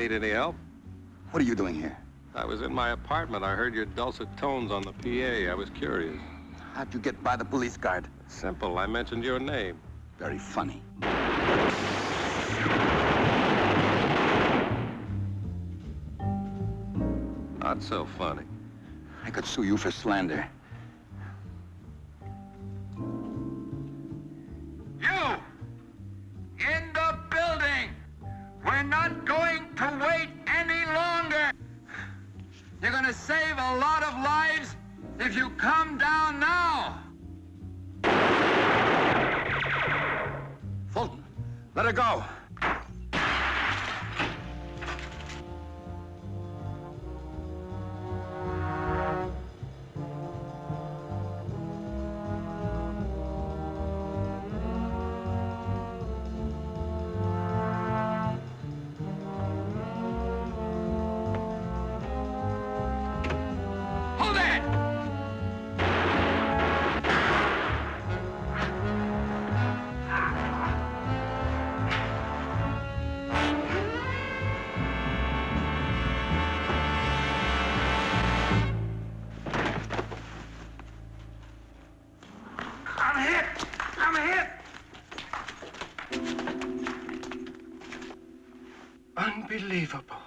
Need any help? What are you doing here? I was in my apartment. I heard your dulcet tones on the PA. I was curious. How'd you get by the police guard? Simple. I mentioned your name. Very funny. Not so funny. I could sue you for slander. You! In the building! We're not going to wait any longer! You're gonna save a lot of lives if you come down now! Fulton, let her go. Unbelievable.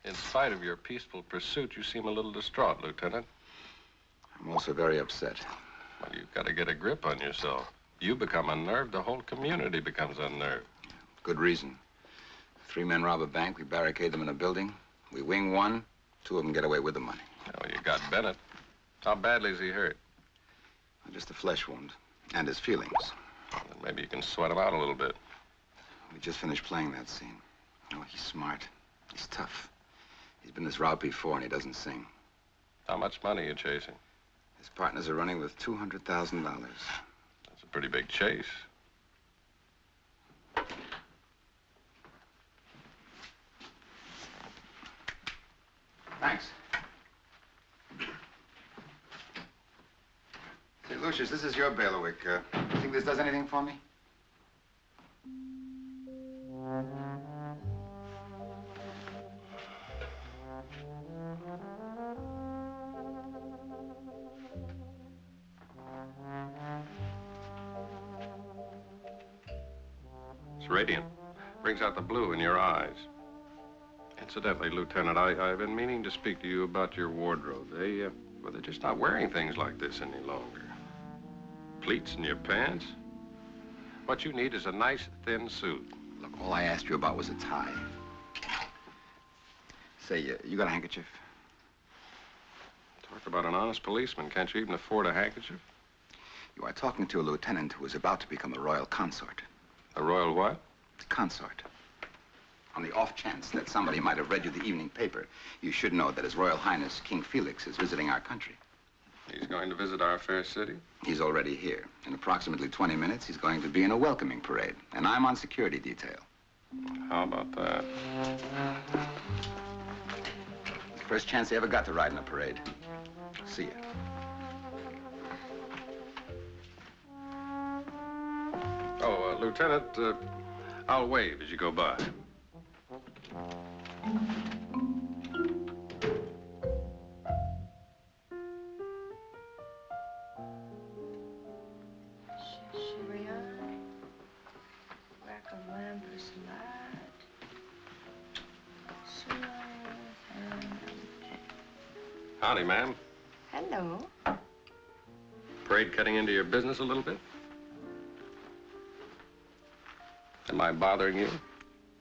In spite of your peaceful pursuit, you seem a little distraught, Lieutenant. I'm also very upset. Well, you've got to get a grip on yourself. You become unnerved, the whole community becomes unnerved. Good reason. 3 men rob a bank, we barricade them in a building. We wing one, 2 of them get away with the money. Oh, you got Bennett. How badly is he hurt? Just a flesh wound, and his feelings. Well, then maybe you can sweat him out a little bit. We just finished playing that scene. Oh, he's smart. He's tough. He's been this route before, and he doesn't sing. How much money are you chasing? His partners are running with $200,000. That's a pretty big chase. Thanks. Say, Lucius, this is your bailiwick. You think this does anything for me? It's radiant. Brings out the blue in your eyes. Incidentally, Lieutenant, I've been meaning to speak to you about your wardrobe. They're just not wearing things like this any longer. Pleats in your pants. What you need is a nice, thin suit. Look, all I asked you about was a tie. Say, you got a handkerchief? Talk about an honest policeman. Can't you even afford a handkerchief? You are talking to a lieutenant who is about to become a royal consort. A royal what? Consort. On the off chance that somebody might have read you the evening paper, you should know that His Royal Highness King Felix is visiting our country. He's going to visit our fair city? He's already here. In approximately 20 minutes, he's going to be in a welcoming parade, and I'm on security detail. How about that? First chance I ever got to ride in a parade. See ya. Oh, Lieutenant, I'll wave as you go by. Howdy, ma'am. Hello. Parade cutting into your business a little bit? Am I bothering you?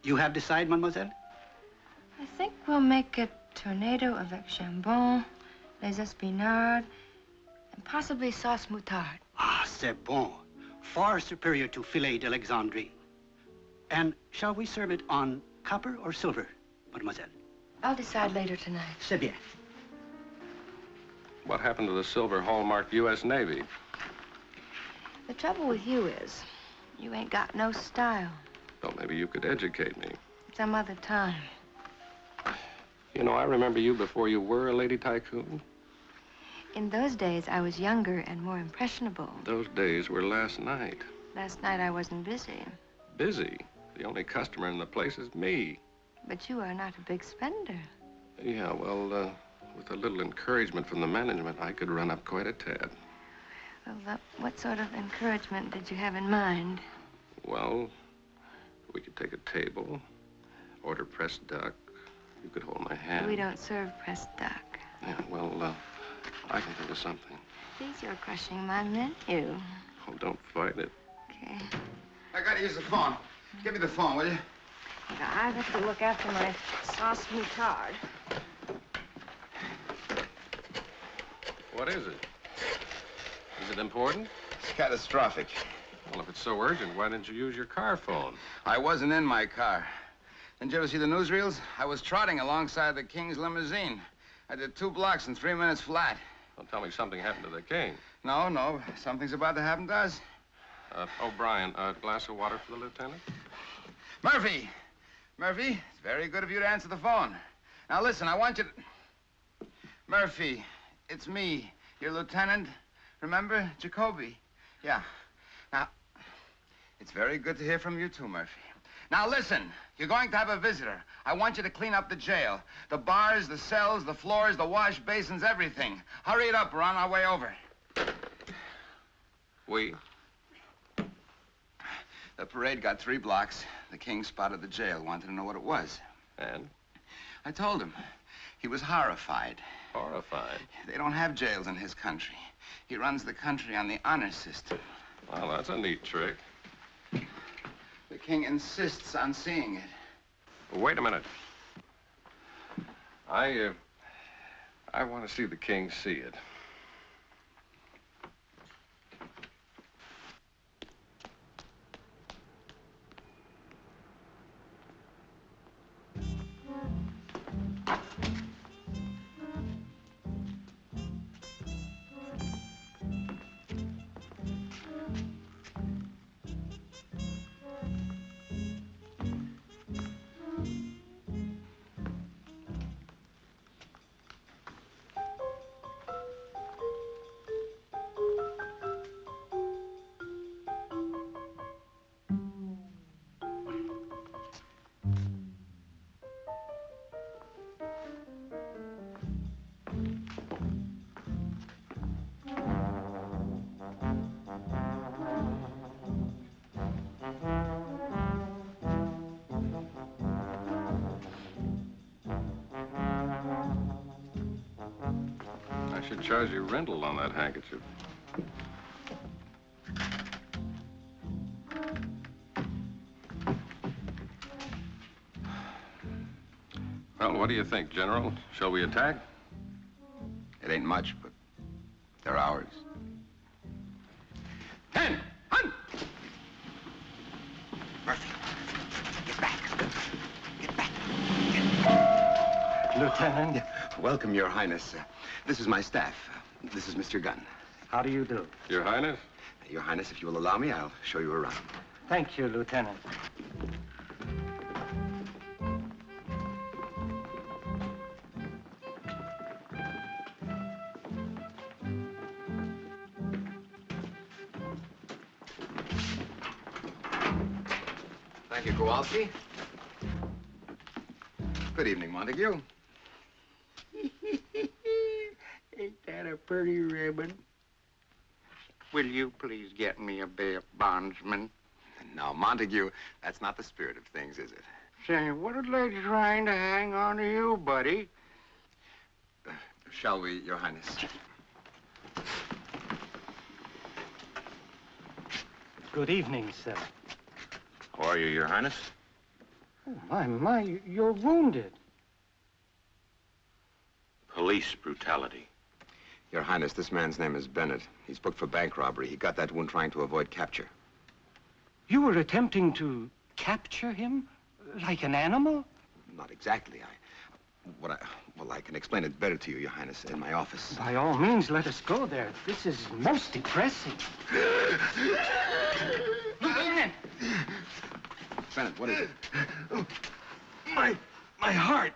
You have decided, mademoiselle? I think we'll make it tornado avec jambon, les espinards, and possibly sauce moutarde. Ah, c'est bon. Far superior to filet d'Alexandrine. And shall we serve it on copper or silver, mademoiselle? I'll decide later tonight. C'est bien. What happened to the silver hallmarked U.S. Navy? The trouble with you is, you ain't got no style. Well, maybe you could educate me. Some other time. You know, I remember you before you were a lady tycoon. In those days, I was younger and more impressionable. Those days were last night. Last night, I wasn't busy. Busy? The only customer in the place is me. But you are not a big spender. Yeah, well, with a little encouragement from the management, I could run up quite a tad. Well, what sort of encouragement did you have in mind? Well, we could take a table, order pressed duck. You could hold my hand. We don't serve pressed duck. Yeah, well, I can think of something. Please, you're crushing my menu. Oh, don't fight it. Okay. I gotta use the phone. Give me the phone, will you? Now, I have to look after my sauce moutarde. What is it? Is it important? It's catastrophic. Well, if it's so urgent, why didn't you use your car phone? I wasn't in my car. Didn't you ever see the newsreels? I was trotting alongside the King's limousine. I did 2 blocks in 3 minutes flat. Don't tell me something happened to the king. No. Something's about to happen to us. O'Brien, a glass of water for the lieutenant? Murphy! Murphy, it's very good of you to answer the phone. Now, listen, I want you to... Murphy, it's me, your lieutenant. Remember, Jacoby? Yeah. Now, it's very good to hear from you, too, Murphy. Now, listen, you're going to have a visitor. I want you to clean up the jail. The bars, the cells, the floors, the wash basins, everything. Hurry it up, we're on our way over. We? The parade got 3 blocks. The King spotted the jail, wanted to know what it was. And? I told him. He was horrified. Horrified? They don't have jails in his country. He runs the country on the honor system. Well, that's a neat trick. The King insists on seeing it. Wait a minute. I want to see the king see it. I should charge you rental on that handkerchief. Well, what do you think, General? Shall we attack? It ain't much, but they're ours. 10, hunt! Murphy, get back. Get back. Lieutenant. Welcome, Your Highness. This is my staff. This is Mr. Gunn. How do you do? Your Highness? Your Highness, if you will allow me, I'll show you around. Thank you, Lieutenant. Thank you, Kowalski. Good evening, Montague. Ain't that a pretty ribbon? Will you please get me a bail bondsman? Now, Montague, that's not the spirit of things, is it? Say, what are they trying to hang on to you, buddy? Shall we, Your Highness? Good evening, sir. How are you, Your Highness? Oh, my, you're wounded. Police brutality. Your Highness, this man's name is Bennett. He's booked for bank robbery. He got that wound trying to avoid capture. You were attempting to capture him? Like an animal? Not exactly. Well, I can explain it better to you, Your Highness, in my office. By all means, let us go there. This is most depressing. Bennett, what is it? My heart.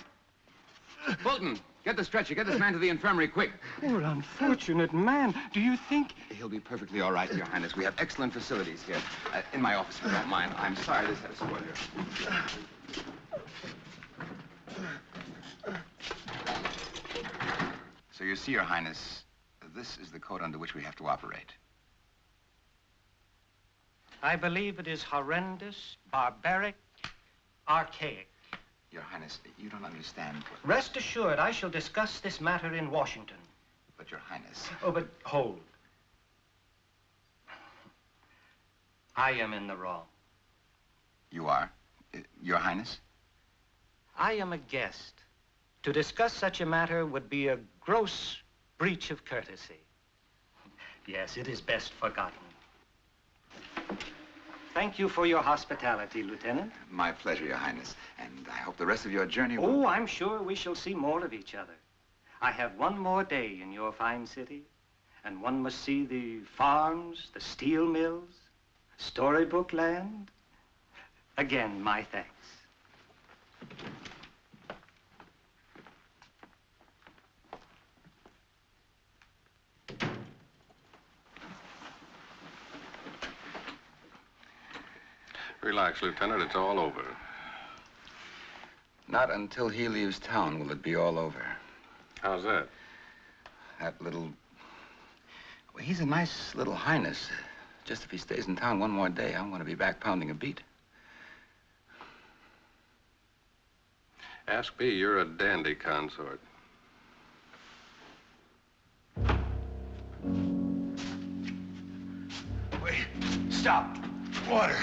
Fulton, get the stretcher. Get this man to the infirmary, quick. Poor unfortunate man. Do you think... He'll be perfectly all right, Your Highness. We have excellent facilities here. In my office, if you don't mind. I'm sorry this had to spoil you. So you see, Your Highness, this is the code under which we have to operate. I believe it is horrendous, barbaric, archaic. Your Highness, you don't understand. Rest assured, I shall discuss this matter in Washington. But, Your Highness... Oh, but hold. I am in the wrong. You are? Your Highness? I am a guest. To discuss such a matter would be a gross breach of courtesy. Yes, it is best forgotten. Thank you for your hospitality, Lieutenant. My pleasure, Your Highness. And I hope the rest of your journey will... Oh, I'm sure we shall see more of each other. I have one more day in your fine city, and one must see the farms, the steel mills, storybook land. Again, my thanks. Relax, Lieutenant. It's all over. Not until he leaves town will it be all over. How's that? That little... Well, he's a nice little highness. Just if he stays in town one more day, I'm going to be back pounding a beat. Ask me, you're a dandy consort. Wait. Stop. Water.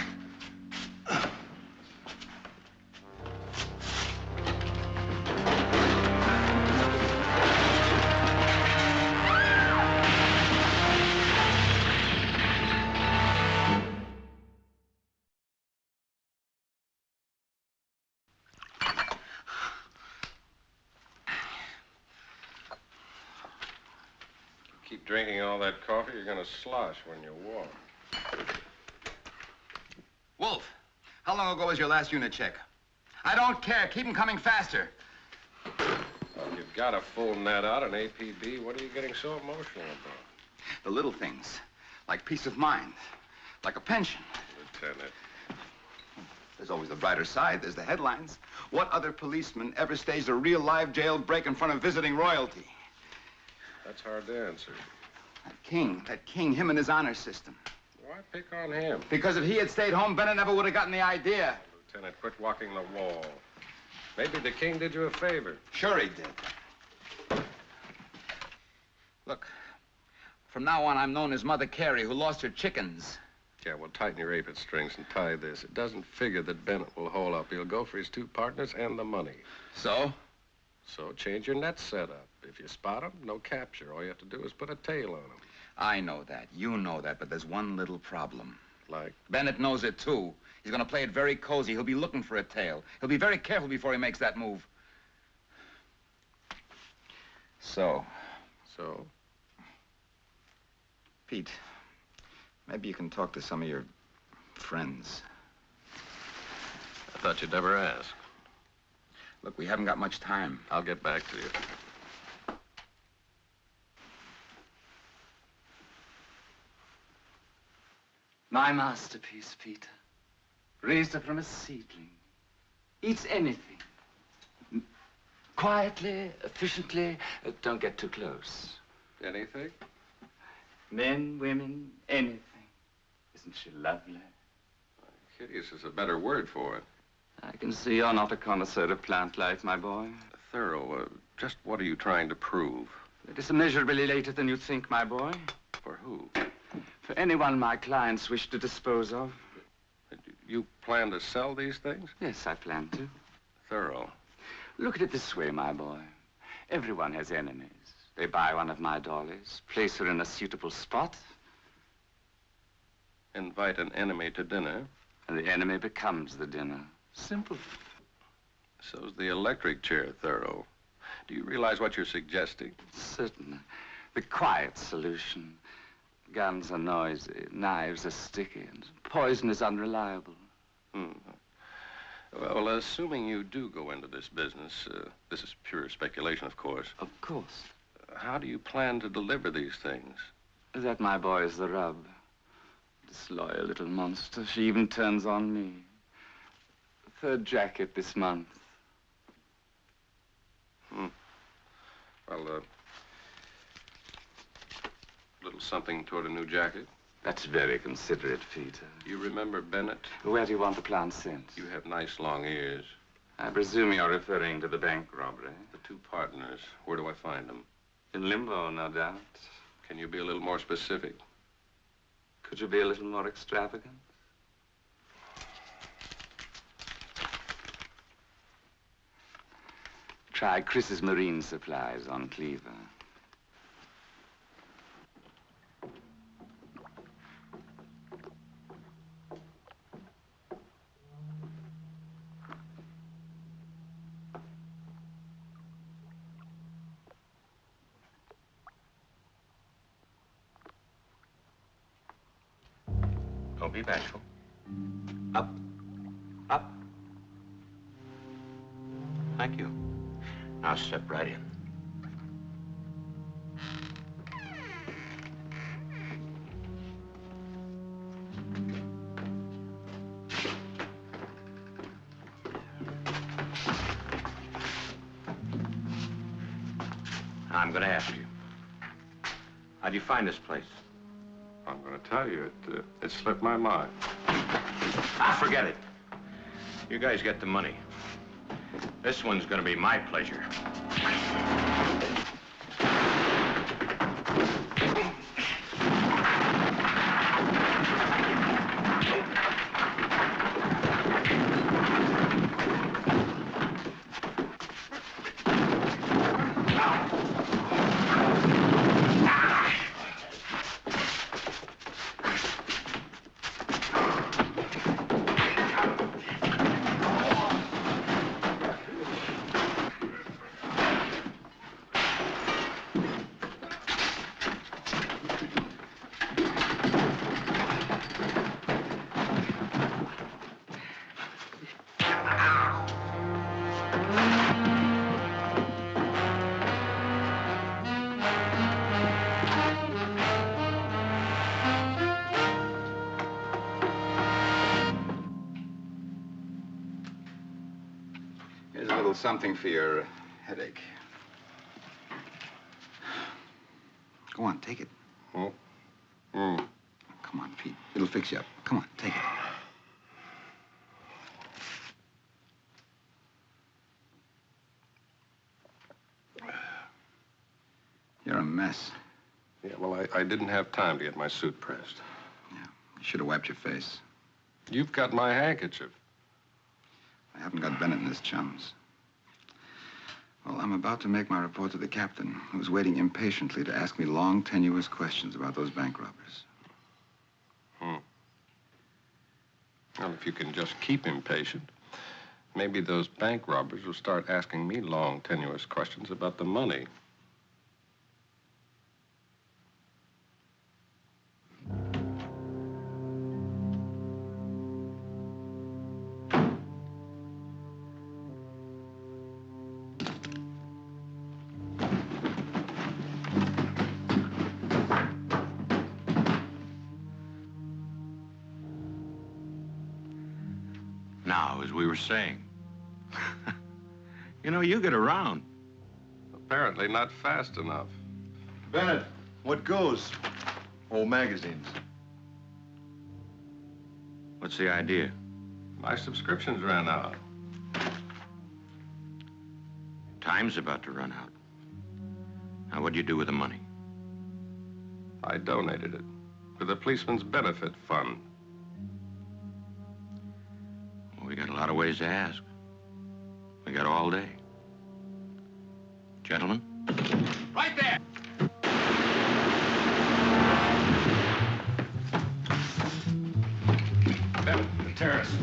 Keep drinking all that coffee, you're gonna slosh when you walk. Wolf, how long ago was your last unit check? I don't care. Keep them coming faster. Well, you've got a full net out, an APB. What are you getting so emotional about? The little things, like peace of mind, like a pension. Lieutenant. There's always the brighter side. There's the headlines. What other policeman ever staged a real live jailbreak in front of visiting royalty? That's hard to answer. That king, him and his honor system. Why pick on him? Because if he had stayed home, Bennett never would have gotten the idea. Lieutenant, quit walking the wall. Maybe the king did you a favor. Sure he did. Look, from now on, I'm known as Mother Carey, who lost her chickens. Yeah, well, tighten your apron strings and tie this. It doesn't figure that Bennett will hole up. He'll go for his two partners and the money. So? So change your net setup. If you spot him, no capture. All you have to do is put a tail on him. I know that. You know that, but there's one little problem. Like? Bennett knows it, too. He's going to play it very cozy. He'll be looking for a tail. He'll be very careful before he makes that move. So? Pete, maybe you can talk to some of your friends. I thought you'd never ask. Look, we haven't got much time. I'll get back to you. My masterpiece, Peter. Raised up from a seedling. Eats anything. Quietly, efficiently. Don't get too close. Anything? Men, women, anything. Isn't she lovely? Hideous is a better word for it. I can see you're not a connoisseur of plant life, my boy. Thorough. Just what are you trying to prove? It is immeasurably later than you think, my boy. For who? For anyone my clients wish to dispose of. You plan to sell these things? Yes, I plan to. Thorough. Look at it this way, my boy. Everyone has enemies. They buy one of my dollies, place her in a suitable spot. Invite an enemy to dinner. And the enemy becomes the dinner. Simple. So's the electric chair, Thorough. Do you realize what you're suggesting? Certainly. The quiet solution. Guns are noisy, knives are sticky, and poison is unreliable. Well, assuming you do go into this business, this is pure speculation, of course. Of course. How do you plan to deliver these things? That, my boy, is the rub. This loyal little monster, she even turns on me. Third jacket this month. Well, a little something toward a new jacket. That's very considerate, Peter. You remember Bennett? Where do you want the plan sent? You have nice long ears. I presume you're referring to the bank robbery. The two partners. Where do I find them? In limbo, no doubt. Can you be a little more specific? Could you be a little more extravagant? Try Chris's Marine Supplies on Cleaver. Don't be bashful. Up. Up. Thank you. Now step right in. I'm going to ask you. How'd you find this place? I'm going to tell you, it slipped my mind. Forget it. You guys get the money. This one's going to be my pleasure. Something for your headache. Go on, take it. Oh. Come on, Pete. It'll fix you up. Come on, take it. You're a mess. Yeah, well, I didn't have time to get my suit pressed. Yeah, you should have wiped your face. You've got my handkerchief. I haven't got Bennett and his chums. Well, I'm about to make my report to the captain, who's waiting impatiently to ask me long, tenuous questions about those bank robbers. Well, if you can just keep him patient, maybe those bank robbers will start asking me long, tenuous questions about the money. Now, as we were saying, you know, you get around. Apparently not fast enough. Bennett, what goes? Old magazines. What's the idea? My subscriptions ran out. Time's about to run out. Now, what'd you do with the money? I donated it to the Policeman's Benefit Fund. Well, we got a lot of ways to ask. We got all day. Gentlemen? Right there! Bennett, the terrace.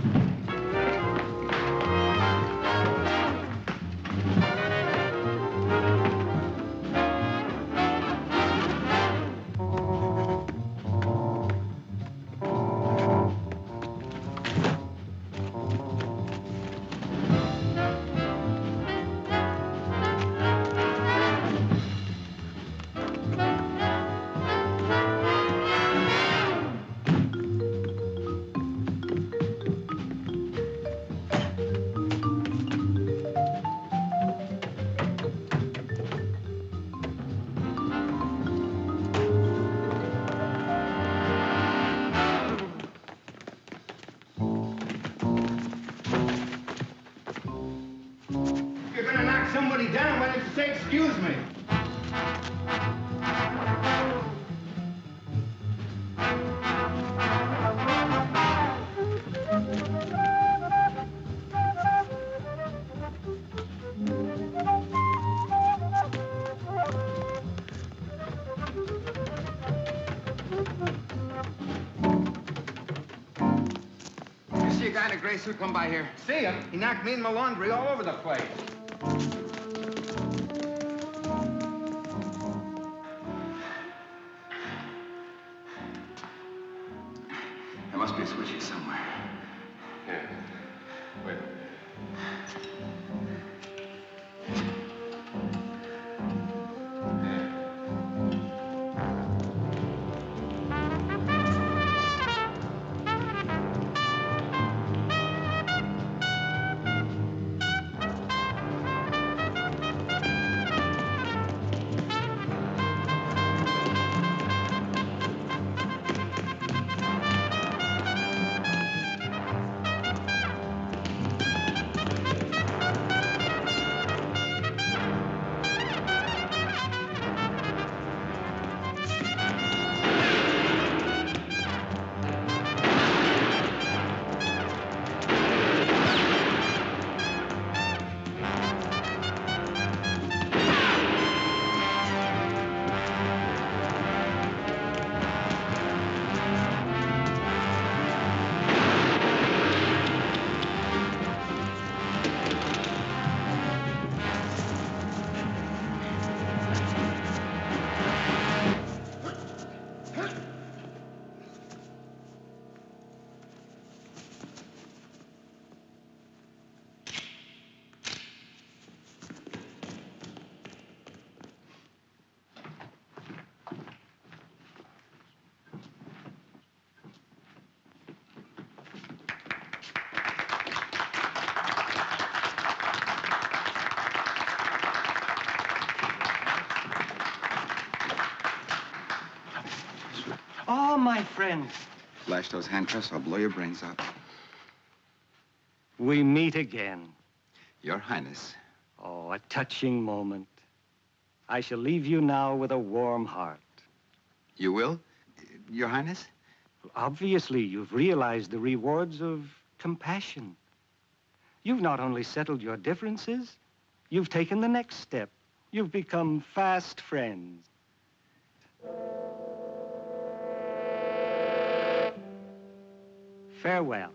somebody down, why don't you say excuse me? You see a guy in a gray suit come by here? See him? He knocked me and my laundry all over the place. There must be a switch here somewhere. Here. Wait. Oh, my friend. Flash those handcuffs, I'll blow your brains out. We meet again. Your Highness. Oh, a touching moment. I shall leave you now with a warm heart. You will, Your Highness? Obviously, you've realized the rewards of compassion. You've not only settled your differences, you've taken the next step. You've become fast friends. Farewell.